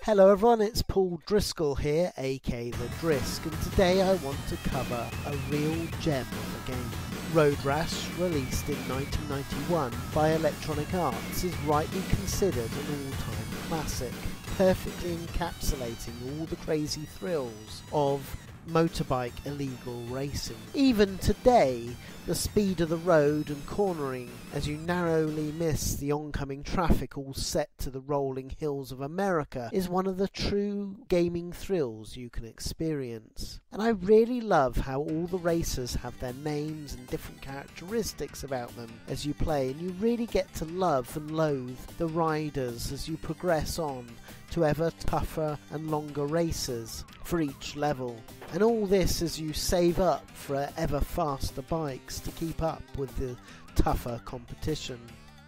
Hello everyone, it's Paul Driscoll here, aka The Drisk, and today I want to cover a real gem of a game. Road Rash, released in 1991 by Electronic Arts, is rightly considered an all-time classic, perfectly encapsulating all the crazy thrills of motorbike illegal racing. Even today, the speed of the road and cornering as you narrowly miss the oncoming traffic all set to the rolling hills of America is one of the true gaming thrills you can experience. And I really love how all the racers have their names and different characteristics about them as you play, and you really get to love and loathe the riders as you progress on to ever tougher and longer races for each level. And all this as you save up for ever faster bikes to keep up with the tougher competition.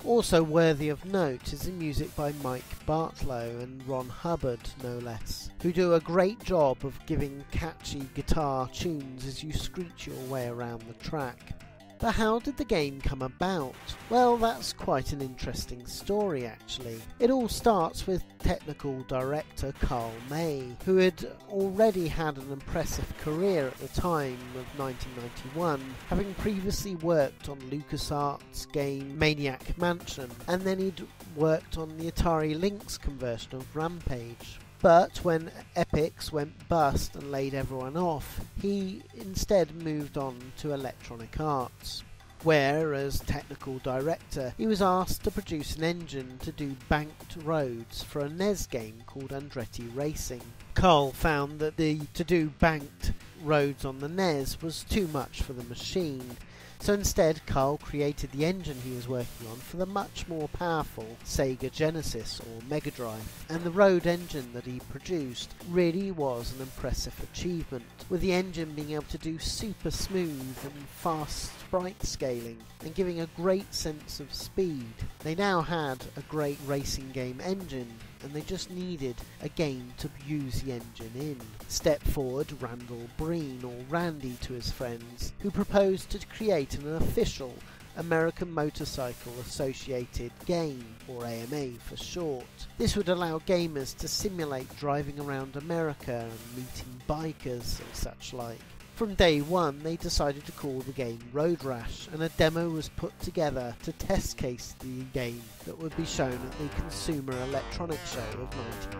Also worthy of note is the music by Mike Bartlow and Ron Hubbard, no less, who do a great job of giving catchy guitar tunes as you screech your way around the track. But how did the game come about? Well, that's quite an interesting story actually. It all starts with technical director Carl May, who had already had an impressive career at the time of 1991, having previously worked on LucasArts' game Maniac Mansion, and then he'd worked on the Atari Lynx conversion of Rampage. But when Epix went bust and laid everyone off, he instead moved on to Electronic Arts, where, as technical director, he was asked to produce an engine to do banked roads for a NES game called Andretti Racing. Carl found that to do banked roads on the NES was too much for the machine, so instead Carl created the engine he was working on for the much more powerful Sega Genesis or Megadrive, and the road engine that he produced really was an impressive achievement, with the engine being able to do super smooth and fast sprite scaling and giving a great sense of speed. They now had a great racing game engine, and they just needed a game to use the engine in. Step forward Randall Breen, or Randy to his friends, who proposed to create an official American Motorcycle Associated game, or AMA for short. This would allow gamers to simulate driving around America and meeting bikers and such like. From day one, they decided to call the game Road Rash, and a demo was put together to test case the game that would be shown at the Consumer Electronics Show of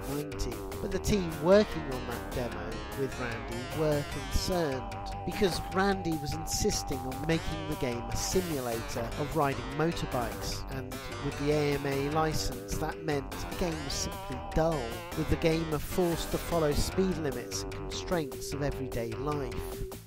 1990. But the team working on that demo with Randy were concerned, because Randy was insisting on making the game a simulator of riding motorbikes, and with the AMA license that meant the game was simply dull, with the gamer forced to follow speed limits and constraints of everyday life.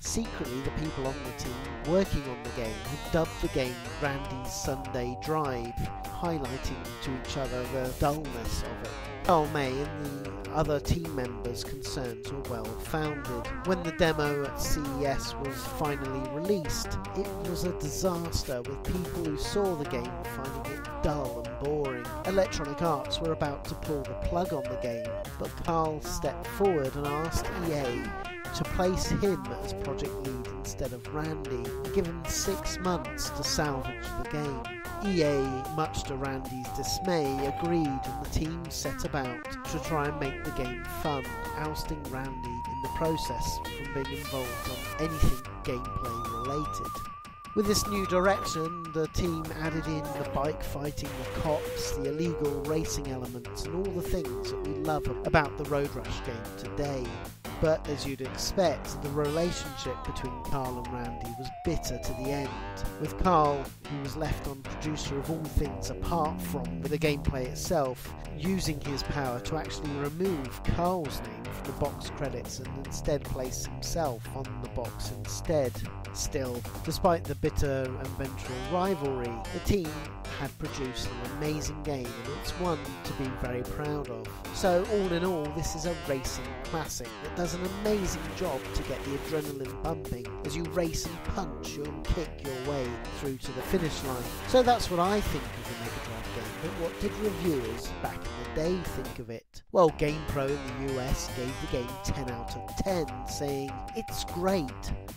Secretly, the people on the team working on the game had dubbed the game Randy's Sunday Drive, highlighting to each other the dullness of it. Carl May and the other team members' concerns were well founded. When the demo at CES was finally released, it was a disaster, with people who saw the game finding it dull and boring. Electronic Arts were about to pull the plug on the game, but Carl stepped forward and asked EA to place him as project lead instead of Randy, and give him 6 months to salvage the game. EA, much to Randy's dismay, agreed, and the team set about to try and make the game fun, ousting Randy in the process from being involved on anything gameplay related. With this new direction, the team added in the bike fighting, the cops, the illegal racing elements, and all the things that we love about the Road Rash game today. But as you'd expect, the relationship between Carl and Randy was bitter to the end, with Carl, who was left on producer of all things apart from the gameplay itself, using his power to actually remove Carl's name from the box credits and instead place himself on the box instead. Still, despite the bitter and vengeful rivalry, the team had produced an amazing game, and it's one to be very proud of. So all in all, this is a racing classic that does an amazing job to get the adrenaline pumping as you race and punch and kick your way through to the finish line. So that's what I think of the Megadrive game, but what did reviewers back in the day think of it? Well, GamePro in the US gave the game 10 out of 10, saying, "It's great."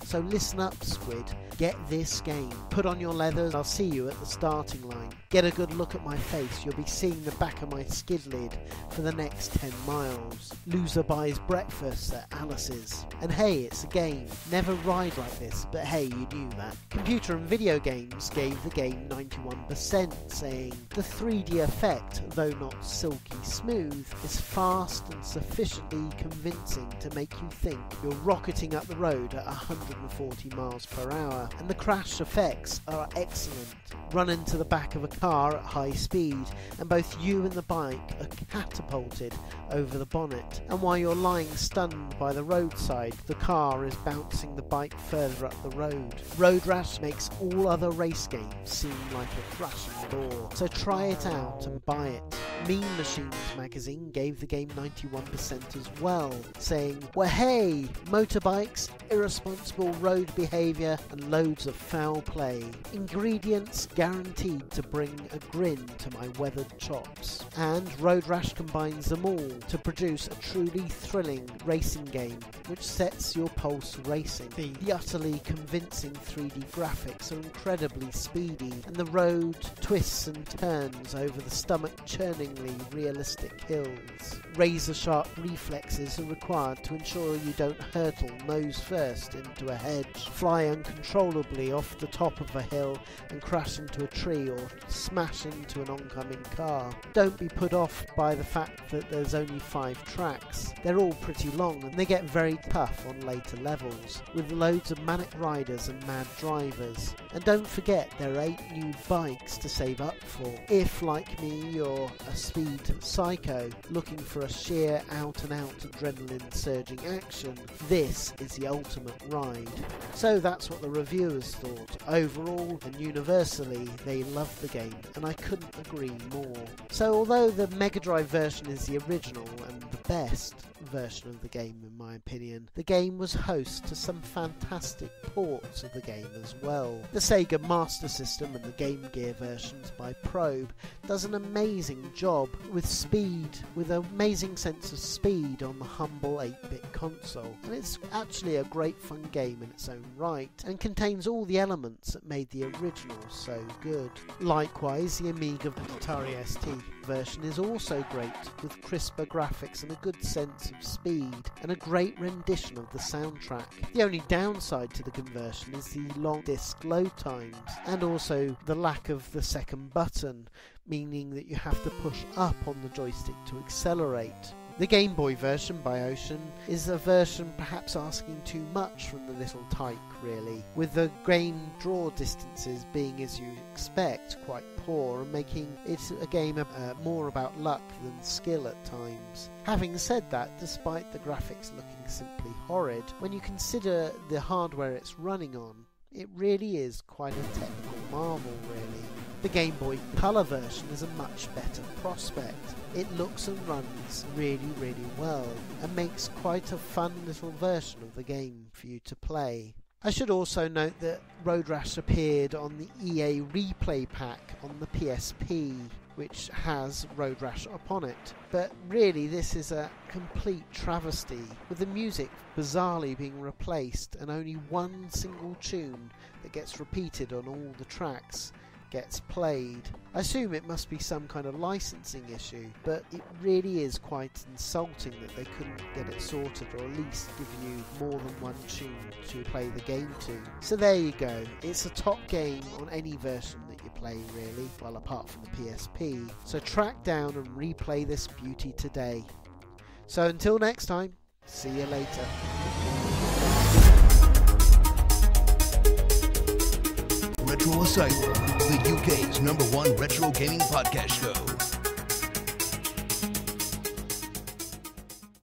So listen up, Squid, get this game, put on your leathers, I'll see you at the starting line. Get a good look at my face, you'll be seeing the back of my skid lid for the next 10 miles. Loser buys breakfast at Alice's. And hey, it's a game. Never ride like this, but hey, you knew that. Computer and Video Games gave the game 91%, saying, the 3D effect, though not silky smooth, is fast and sufficiently convincing to make you think you're rocketing up the road at 140 miles per hour, and the crash effects are excellent. Run into the back of a car at high speed, and both you and the bike are catapulted over the bonnet, and while you're lying stunned by the roadside, the car is bouncing the bike further up the road. Road Rash makes all other race games seem like a crashing bore, so try it out and buy it. Mean Machines magazine gave the game 91% as well, saying, well hey, motorbikes, irresponsible road behaviour and loads of foul play. Ingredients guaranteed to bring a grin to my weathered chops. And Road Rash combines them all to produce a truly thrilling racing game which sets your pulse racing. The utterly convincing 3D graphics are incredibly speedy, and the road twists and turns over the stomach-churningly realistic hills. Razor-sharp reflexes are required to ensure you don't hurtle nose first into a hedge, fly uncontrollably off the top of a hill and crash into a tree or smash into an oncoming car. Don't be put off by the fact that there's only 5 tracks. They're all pretty long and they get very tough on later levels, with loads of manic riders and mad drivers. And don't forget there are 8 new bikes to save up for, if like me you're a speed psycho looking for a sheer out-and-out adrenaline-surging action. This is the ultimate ride. So that's what the reviewers thought. Overall and universally, they loved the game, and I couldn't agree more. So although the Megadrive version is the original and the best version of the game in my opinion, the game was host to some fantastic ports of the game as well. The Sega Master System and the Game Gear versions by Probe does an amazing job with an amazing sense of speed on the humble 8-bit console, and it's actually a great fun game in its own right, and contains all the elements that made the original so good. Likewise, the Amiga Atari ST version is also great, with crisper graphics and a good sense of speed, and a great rendition of the soundtrack. The only downside to the conversion is the long disk load times, and also the lack of the second button, meaning that you have to push up on the joystick to accelerate. The Game Boy version by Ocean is a version perhaps asking too much from the little tyke really, with the game draw distances being, as you expect, quite poor and making it a game more about luck than skill at times. Having said that, despite the graphics looking simply horrid, when you consider the hardware it's running on, it really is quite a technical marvel really. The Game Boy Color version is a much better prospect. It looks and runs really well, and makes quite a fun little version of the game for you to play. I should also note that Road Rash appeared on the EA Replay pack on the PSP, which has Road Rash upon it. But really this is a complete travesty, with the music bizarrely being replaced and only one single tune that gets repeated on all the tracks gets played. I assume it must be some kind of licensing issue, but it really is quite insulting that they couldn't get it sorted, or at least give you more than one tune to play the game to. So there you go, it's a top game on any version that you play really, well apart from the PSP, so track down and replay this beauty today. So until next time, see you later. Retro Asylum, the UK's #1 retro gaming podcast show.